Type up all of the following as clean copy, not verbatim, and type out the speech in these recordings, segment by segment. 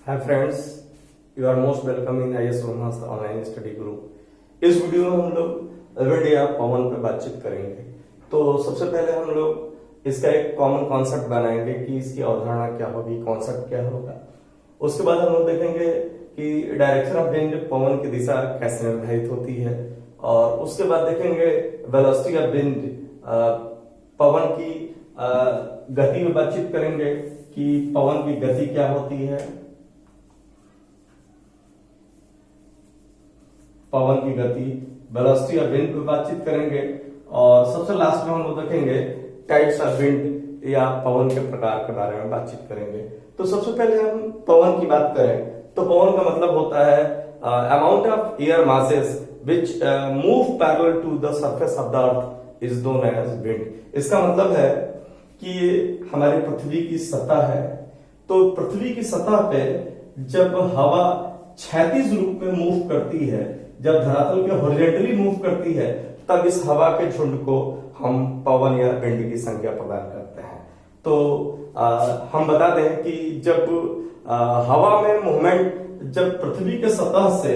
Hi friends, you are most welcome in IAS Brahmastra online study group. इस video में हम लोग विंड या पवन पे बातचीत करेंगे। तो सबसे पहले हम लोग इसका एक कॉमन कॉन्सेप्ट बनाएंगे कि इसकी अवधारणा क्या होगी, कॉन्सेप्ट क्या होगा। उसके बाद हम लोग देखेंगे कि डायरेक्शन ऑफ विंड, पवन की दिशा कैसे निर्धारित होती है, और उसके बाद देखेंगे वेलोसिटी ऑफ विंड, पवन की गति में बातचीत करेंगे कि पवन की गति क्या होती है, पवन की गति, वेलोसिटी ऑफ विंड पे बातचीत करेंगे, और सबसे लास्ट में हम लोग देखेंगे टाइप्स ऑफ विंड या पवन के प्रकार के बारे में बातचीत करेंगे। तो सबसे पहले हम पवन की बात करें तो पवन का मतलब होता है amount of air masses which move parallel to the surface of the earth is known as wind. इसका मतलब है कि हमारी पृथ्वी की सतह है, तो पृथ्वी की सतह पे जब हवा क्षैतिज रूप में मूव करती है, जब धरातल के हॉरिजॉन्टली मूव करती है, तब इस हवा के झुंड को हम पवन या विंड की संज्ञा प्रदान करते हैं। तो हम बता दें कि जब हवा में मूवमेंट जब पृथ्वी के सतह से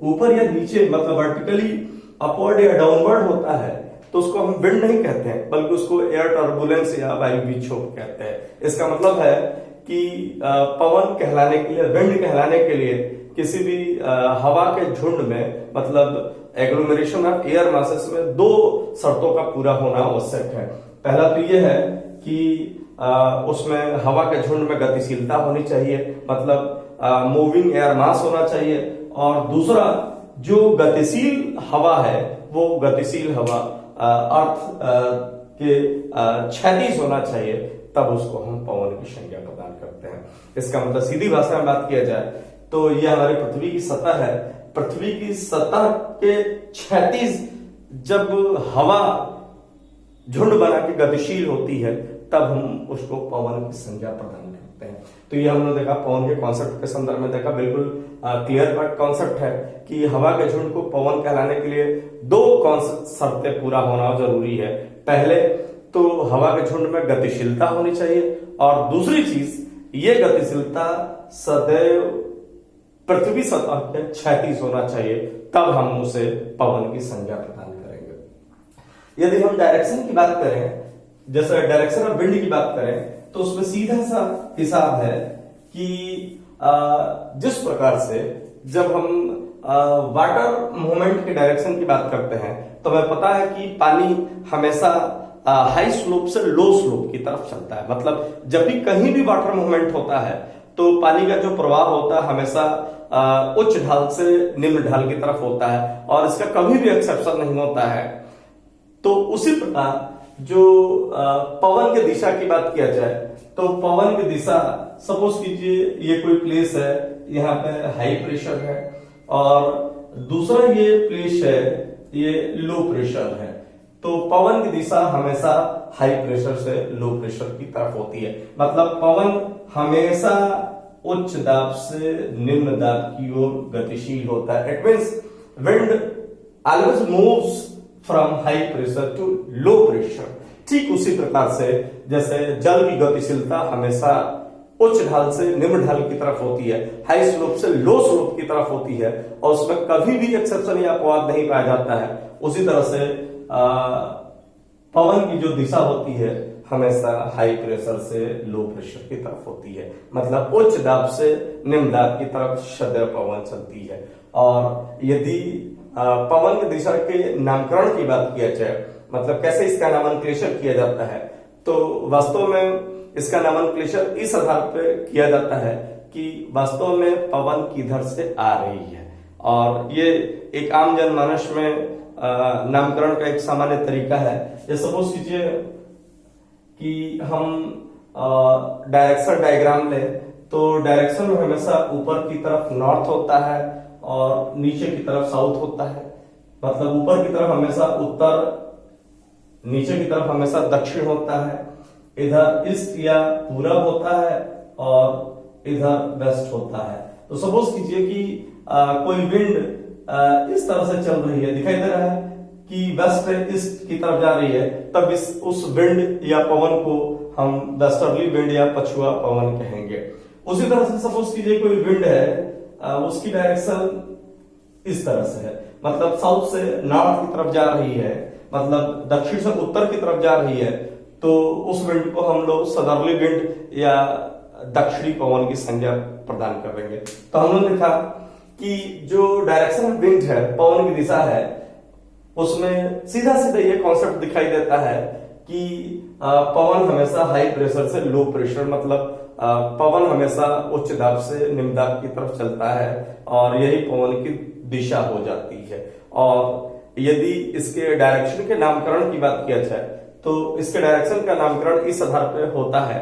ऊपर या नीचे मतलब वर्टिकली अपवर्ड या डाउनवर्ड होता है, तो उसको हम विंड नहीं कहते हैं, बल्कि उसको एयर टर्बुलेंस या वायु विक्षोभ कहते हैं। इसका मतलब है कि पवन कहलाने के लिए, विंड कहलाने के लिए किसी भी हवा के झुंड में मतलब एग्लोमेरेशन ऑफ एयर मासेस में दो शर्तों का पूरा होना आवश्यक है। पहला तो यह है कि उसमें हवा के झुंड में गतिशीलता होनी चाहिए, मतलब मूविंग एयर मास होना चाहिए, और दूसरा जो गतिशील हवा है वो गतिशील हवा अर्थ के क्षैतिज होना चाहिए, तब उसको हम पवन की संज्ञा प्रदान करते हैं। इसका मतलब सीधी भाषा में बात किया जाए तो यह हमारी पृथ्वी की सतह है। पृथ्वी की सतह के क्षैतिज जब हवा झुंड बना के गतिशील होती है, तब हम उसको पवन की संज्ञा प्रदान करते हैं। तो ये हमने देखा पवन के कॉन्सेप्ट के संदर्भ में देखा, बिल्कुल क्लियर कट कॉन्सेप्ट है कि हवा के झुंड को पवन कहलाने के लिए दो शर्तें पूरा होना जरूरी है। पहले तो हवा के झुंड में गतिशीलता होनी चाहिए, और दूसरी चीज ये गतिशीलता सदैव पृथ्वी सतह के क्षैतिज होना चाहिए, तब हम उसे पवन की संज्ञा प्रदान करेंगे। यदि हम डायरेक्शन की बात करें, जैसे डायरेक्शन ऑफ विंड की बात करें, तो उसमें सीधा सा हिसाब है कि जिस प्रकार से जब हम वाटर मूवमेंट के डायरेक्शन की बात करते हैं, तो हमें पता है कि पानी हमेशा हाई स्लोप से लो स्लोप की तरफ चलता है। मतलब जब भी कहीं भी वाटर मूवमेंट होता है तो पानी का जो प्रवाह होता है हमेशा उच्च ढाल से निम्न ढाल की तरफ होता है, और इसका कभी भी एक्सेप्शन नहीं होता है। तो उसी प्रकार जो पवन की दिशा की बात किया जाए, तो पवन की दिशा, सपोज कीजिए ये कोई प्लेस है, यहाँ पे हाई प्रेशर है, और दूसरा ये प्लेस है, ये लो प्रेशर है। तो पवन की दिशा हमेशा हाई प्रेशर से लो प्रेशर की तरफ होती है। मतलब पवन हमेशा उच्च दाब से निम्न दाब की ओर गतिशील होता है। It means wind always moves from high pressure to low pressure. ठीक उसी प्रकार से जैसे जल की गतिशीलता हमेशा उच्च ढाल से निम्न ढाल की तरफ होती है, हाई स्लोप से लो स्लोप की तरफ होती है, और उसमें कभी भी एक्सेप्शन या अपवाद नहीं पाया जाता है। उसी तरह से पवन की जो दिशा होती है हमेशा हाई प्रेशर से लो प्रेशर की तरफ होती है। मतलब उच्च दाब से निम्न दाब की तरफ सदैव पवन चलती है। और यदि पवन की दिशा के नामकरण की बात किया जाए, मतलब कैसे इसका नामकरण किया जाता है, तो वास्तव में इसका नामकरण इस आधार पर किया जाता है कि वास्तव में पवन किधर से आ रही है। और ये एक आम जनमानस में नामकरण का एक सामान्य तरीका है। जैसे सपोज कीजिए कि हम डायरेक्शन डायग्राम ले, तो डायरेक्शन में हमेशा ऊपर की तरफ नॉर्थ होता है और नीचे की तरफ साउथ होता है। मतलब ऊपर की तरफ हमेशा उत्तर, नीचे की तरफ हमेशा दक्षिण होता है, इधर ईस्ट या पूरब होता है, और इधर वेस्ट होता है। तो सपोज कीजिए कि कोई विंड इस तरह से चल रही है, दिखाई दे रहा है कि वेस्ट ईस्ट की तरफ जा रही है, तब उस विंड या पवन को हम वेस्टर्ली विंड या पछुआ पवन कहेंगे। उसी तरह से सपोज कीजिए कोई विंड है, उसकी डायरेक्शन इस तरह से है, मतलब साउथ से नॉर्थ की तरफ जा रही है, मतलब दक्षिण से उत्तर की तरफ जा रही है, तो उस विंड को हम लोग सदर्ली विंड या दक्षिणी पवन की संज्ञा प्रदान करेंगे। तो हमने लिखा कि जो डायरेक्शन ऑफ विंड है, पवन की दिशा है, उसमें सीधा सीधा ये कॉन्सेप्ट दिखाई देता है कि पवन हमेशा हाई प्रेशर से लो प्रेशर, मतलब पवन हमेशा उच्च दाब से निम्न दाब की तरफ चलता है और यही पवन की दिशा हो जाती है। और यदि इसके डायरेक्शन के नामकरण की बात किया जाए तो इसके डायरेक्शन का नामकरण इस आधार पर होता है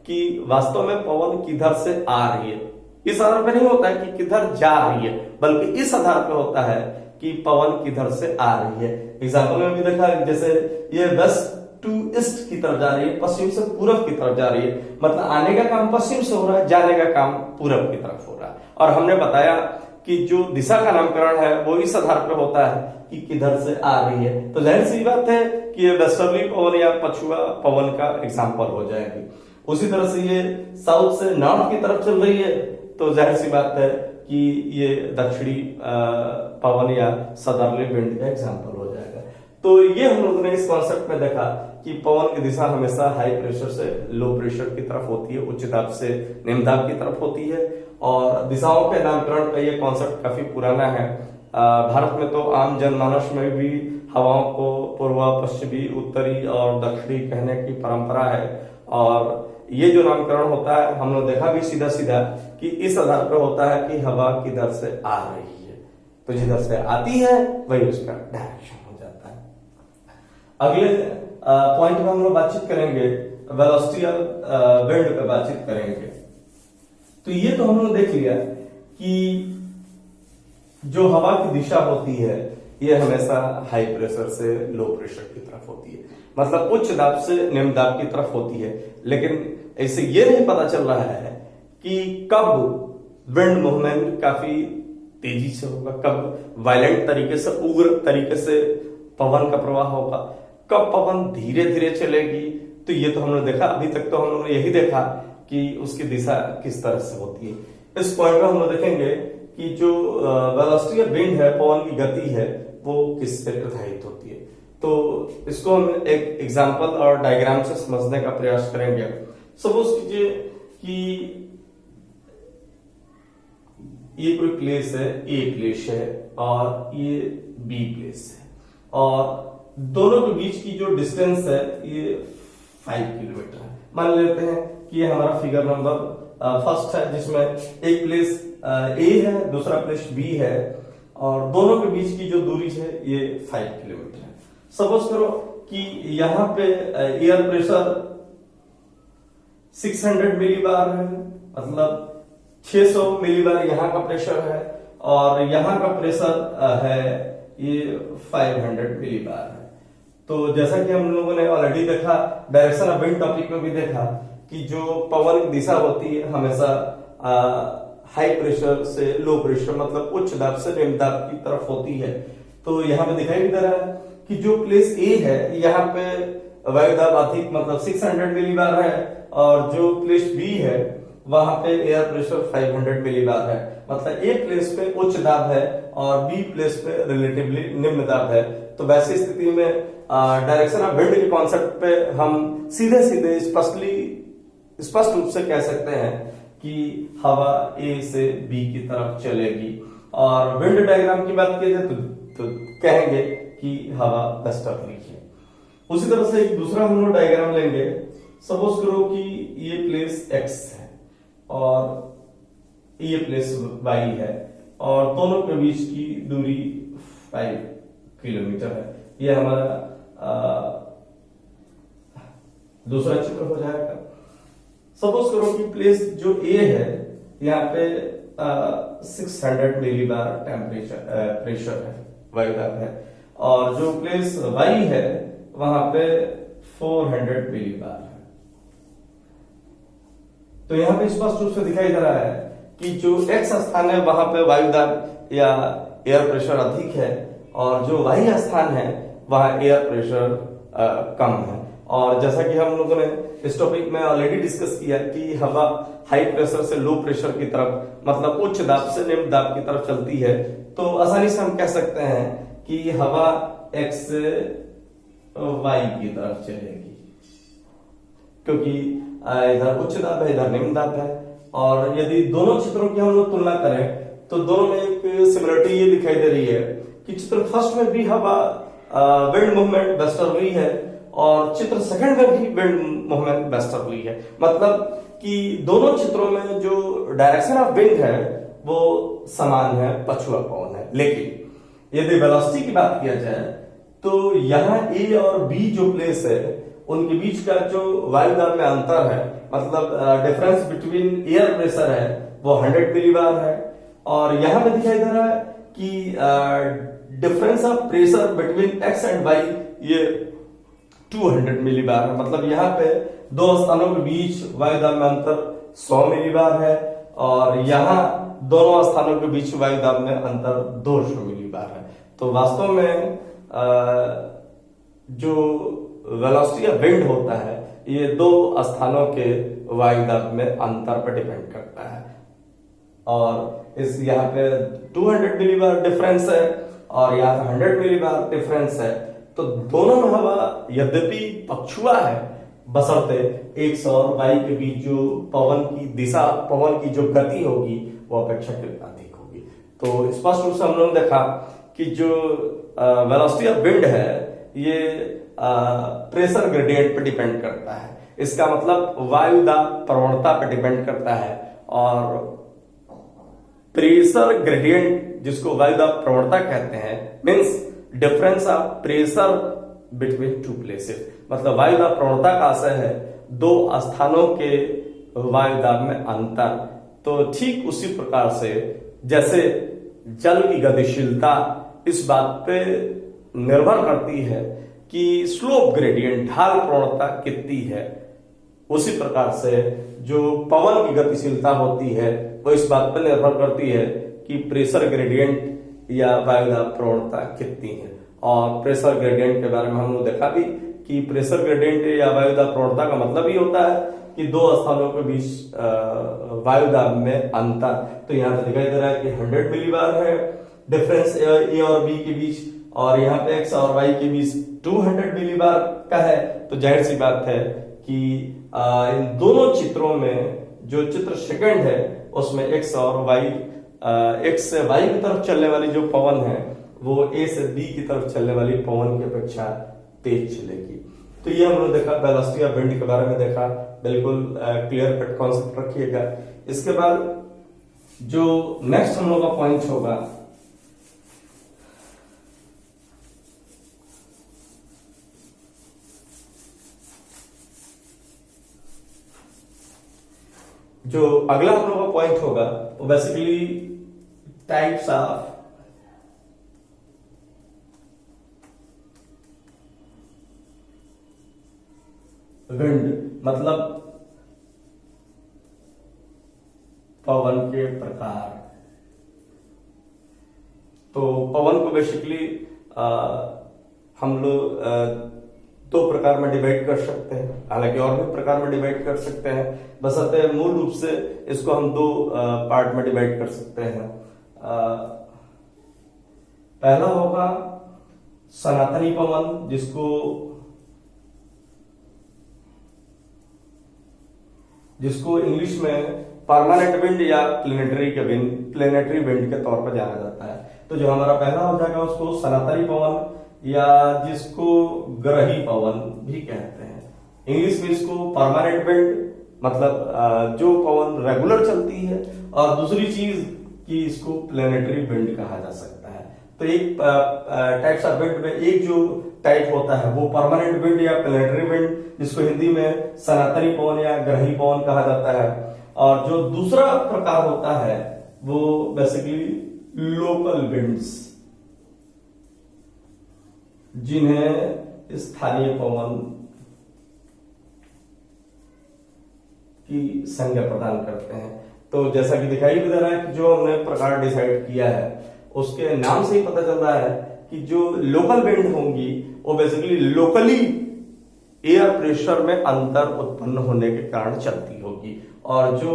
कि वास्तव में पवन किधर से आ रही है। इस आधार पर नहीं होता है कि किधर जा रही है, बल्कि इस आधार पर होता है कि पवन किधर से आ रही है। एग्जाम्पल में भी देखा, जैसे ये वेस्ट टू ईस्ट की तरफ जा रही है, पश्चिम से पूरब की तरफ जा रही है, मतलब आने का काम पश्चिम से हो रहा है, जाने का काम पूरब की तरफ हो रहा है। और हमने बताया कि जो दिशा का नामकरण है वो इस आधार पर होता है कि किधर से आ रही है। तो जाहिर सी बात है कि ये वेस्टर्ली पवन या पछुआ पवन का एग्जाम्पल हो जाएगी। उसी तरह से ये साउथ से नॉर्थ की तरफ चल रही है, तो जाहिर सी बात है कि ये दक्षिणी पवन या सदर्ली विंड का एग्जाम्पल हो जाएगा। तो ये हम लोगों ने इस कॉन्सेप्ट में देखा कि पवन की दिशा हमेशा हाई प्रेशर से लो प्रेशर की तरफ होती है, उच्च दाब से निम्न दाब की तरफ होती है। और दिशाओं के नामकरण का ये कॉन्सेप्ट काफी पुराना है। भारत में तो आम जनमानस में भी हवाओं को पूर्व, पश्चिमी, उत्तरी और दक्षिणी कहने की परंपरा है। और ये जो नामकरण होता है हम लोग देखा भी सीधा सीधा कि इस आधार पर होता है कि हवा किधर से आ रही है, तो जिधर से आती है वही उसका डायरेक्शन हो जाता है। अगले पॉइंट में हम लोग बातचीत करेंगे वेलोसिटी ऑफ विंड पे बातचीत करेंगे। तो ये तो हम लोग देख लिया कि जो हवा की दिशा होती है ये हमेशा हाई प्रेशर से लो प्रेशर की तरफ होती है, मतलब उच्च दाब से निम्न दाब की तरफ होती है। लेकिन ऐसे ये नहीं पता चल रहा है कि कब विंड मूवमेंट काफी तेजी से होगा, कब वायलेंट तरीके से, उग्र तरीके से पवन का प्रवाह होगा, कब पवन धीरे धीरे चलेगी। तो ये तो हमने देखा, अभी तक तो हम लोगों ने यही देखा कि उसकी दिशा किस तरह से होती है। इस पॉइंट में हम लोग देखेंगे कि जो वेलोसिटी ऑफ विंड है, पवन की गति है, वो किससे निर्धारित होती है। तो इसको हम एक एग्जांपल और डायग्राम से समझने का प्रयास करेंगे। सपोज कीजिए कि ये कोई प्लेस है, ए प्लेस है और ये बी प्लेस है, और दोनों के बीच की जो डिस्टेंस है ये 5 किलोमीटर है। मान लेते हैं कि ये हमारा फिगर नंबर फर्स्ट है, जिसमें एक प्लेस ए है, दूसरा प्लेस बी है, और दोनों के बीच की जो दूरी है ये 5 किलोमीटर है। सपोज करो कि यहां पे एयर प्रेशर 600 मिलीबार है, मतलब 600 मिलीबार यहाँ का प्रेशर है, और यहाँ का प्रेशर है ये 500 मिलीबार है। तो जैसा कि हम लोगों ने ऑलरेडी देखा, डायरेक्शन ऑफ विंड टॉपिक में भी देखा कि जो पवन की दिशा होती है हमेशा हाई प्रेशर से लो प्रेशर, मतलब उच्च दाब से निम्न दाब की तरफ होती है। तो यहाँ पे दिखाई भी दे रहा है कि जो प्लेस ए है यहाँ पे वायु दाब अधिक, मतलब 600 मिलीबार है, और जो प्लेस बी है वहां पे एयर प्रेशर 500 मिलीबार है, मतलब ए प्लेस पे उच्च दाब है और बी प्लेस पे रिलेटिवली निम्न दाब है। तो वैसी स्थिति में डायरेक्शन ऑफ विंड के कॉन्सेप्ट पे हम सीधे सीधे स्पष्ट रूप से कह सकते हैं कि हवा ए से बी की तरफ चलेगी। और विंड डायग्राम की बात की जाए तो कहेंगे कि हवा वेस्टर्ली है। उसी तरह से एक दूसरा हम लोग डायग्राम लेंगे। सपोज करो कि ये प्लेस एक्स है और ये प्लेस वाई है, और दोनों के बीच की दूरी 5 किलोमीटर है। ये हमारा दूसरा चित्र हो जाएगा। सपोज करो कि प्लेस जो ए है यहाँ पे 600 मिलीबार टेम्परेचर प्रेशर है, वायुदाब है, और जो प्लेस वाई है वहां पे 400 मिलीबार है। तो यहाँ पे स्पष्ट रूप से दिखाई दे रहा है कि जो एक्स स्थान है वहां पे वायुदाब या एयर प्रेशर अधिक है, और जो वाई स्थान है वहां एयर प्रेशर कम है। और जैसा कि हम लोगों ने इस टॉपिक में ऑलरेडी डिस्कस किया कि हवा हाई प्रेशर से लो प्रेशर की तरफ, मतलब उच्च दाब से निम्न दाब की तरफ चलती है, तो आसानी से हम कह सकते हैं कि हवा x से y की तरफ चलेगी, क्योंकि इधर उच्च दाब है, इधर निम्न दाब है। और यदि दोनों चित्रों की हम लोग तुलना करें तो दोनों में एक सिमिलरिटी ये दिखाई दे रही है कि चित्र फर्स्ट में भी हवा विंड मूवमेंट वेस्टर्ली है और चित्र सेकंड में भी विंड मूवमेंट वेस्टर्ली है। मतलब कि दोनों चित्रों में जो डायरेक्शन ऑफ विंड है वो समान है, पछुआ पवन है। लेकिन यदि वेलोसिटी की बात किया जाए तो यहाँ ए और बी जो प्लेस है उनके बीच का जो वायुदाब में अंतर है, मतलब डिफरेंस बिटवीन एयर प्रेशर है वो 100 मिलीबार है, और यहां पे दिखाई दे रहा है कि difference of pressure between X and Y ये 200 मिलीबार है। मतलब यहाँ पे दो स्थानों के बीच वायुदाब में अंतर 100 मिलीबार है और यहाँ दोनों स्थानों के बीच वायुदाब में अंतर 200 मिलीबार है। तो वास्तव में जो वेलोसिटी ऑफ विंड होता है ये दो स्थानों के वायुदाब में अंतर पर डिपेंड करता है, और इस यहाँ पे 200 मिलीबार डिफरेंस है और यहाँ पे 100 मिलीबार डिफरेंस है। तो दोनों में हवा यद्यपि पछुआ है, बशर्ते x और y के बीच जो पवन की दिशा, पवन की जो गति होगी वो अपेक्षाकृत अधिक होगी। तो स्पष्ट रूप से हम लोगों ने देखा कि जो वेलोसिटी ऑफ विंड है ये प्रेशर ग्रेडियंट पर डिपेंड करता है। इसका मतलब वायुदाब प्रवणता पर डिपेंड करता है, और प्रेशर ग्रेडियंट जिसको वायुदाब प्रवणता कहते हैं means difference of pressure between two places. मतलब वायुदाब प्रवणता का आशय है दो स्थानों के वायुदाब में अंतर। तो ठीक उसी प्रकार से जैसे जल की गतिशीलता इस बात पे निर्भर करती है कि स्लोप ग्रेडियंट, ढाल प्रवणता कितनी है, उसी प्रकार से जो पवन की गतिशीलता होती है वो इस बात पर निर्भर करती है कि प्रेशर ग्रेडियंट या वायुदाब प्रवणता कितनी है। और प्रेशर ग्रेडियंट के बारे में हम लोग देखा भी कि प्रेशर ग्रेडियंट या वायुदाब प्रवणता का मतलब ही होता है कि दो स्थानों के बीच वायुदाब में अंतर। तो यहाँ पे दिखाई दे रहा है कि 100 मिलीबार है डिफरेंस ए और बी के बीच, और यहाँ पे एक्स और वाई के बीच 200 मिलीबार का है। तो जाहिर सी बात है कि इन दोनों चित्रों में जो चित्र सेकंड है उसमें एक्स और वाई, एक्स से वाई की तरफ चलने वाली जो पवन है वो ए से बी की तरफ चलने वाली पवन की अपेक्षा तेज चलेगी। तो ये हम लोग देखा, वेलोसिटी ऑफ विंड के बारे में देखा, बिल्कुल क्लियर कट कॉन्सेप्ट रखिएगा। इसके बाद जो नेक्स्ट हम लोग का पॉइंट होगा जो अगला हम लोग का पॉइंट होगा वो बेसिकली टाइप्स ऑफ विंड, मतलब पवन के प्रकार। तो पवन को बेसिकली हम लोग दो प्रकार में डिवाइड कर सकते हैं, हालांकि और भी प्रकार में डिवाइड कर सकते हैं, बशर्ते मूल रूप से इसको हम दो पार्ट में डिवाइड कर सकते हैं। पहला होगा सनातनी पवन, जिसको इंग्लिश में परमानेंट विंड या प्लेनेटरी विंड के तौर पर जाना जाता है। तो जो हमारा पहला हो जाएगा उसको सनातनी पवन या जिसको ग्रही पवन भी कहते हैं। इंग्लिश में इसको परमानेंट विंड, मतलब जो पवन रेगुलर चलती है, और दूसरी चीज कि इसको प्लेनेटरी विंड कहा जा सकता है। तो एक टाइप्स ऑफ विंड में एक जो टाइप होता है वो परमानेंट विंड या प्लेनेटरी विंड, जिसको हिंदी में सनातनी पवन या ग्रही पवन कहा जाता है। और जो दूसरा प्रकार होता है वो बेसिकली लोकल विंड्स, जिन्हें स्थानीय पवन की संज्ञा प्रदान करते हैं। तो जैसा कि दिखाई भी दे रहा है कि जो हमने प्रकार डिसाइड किया है उसके नाम से ही पता चल रहा है कि जो लोकल विंड होंगी वो बेसिकली लोकली एयर प्रेशर में अंतर उत्पन्न होने के कारण चलती होगी। और जो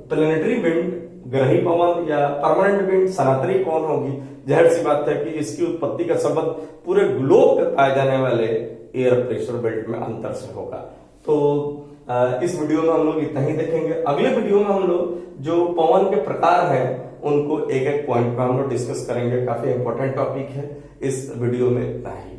प्लेनेटरी विंड, ग्रही पवन या परमानेंट विंड, सनातनी कौन होगी, जाहिर सी बात है कि इसकी उत्पत्ति का संबंध पूरे ग्लोब पे पाए जाने वाले एयर प्रेशर बेल्ट में अंतर से होगा। तो इस वीडियो में हम लोग इतना ही देखेंगे। अगले वीडियो में हम लोग जो पवन के प्रकार हैं उनको एक एक पॉइंट में हम लोग डिस्कस करेंगे। काफी इंपॉर्टेंट टॉपिक है। इस वीडियो में इतना ही।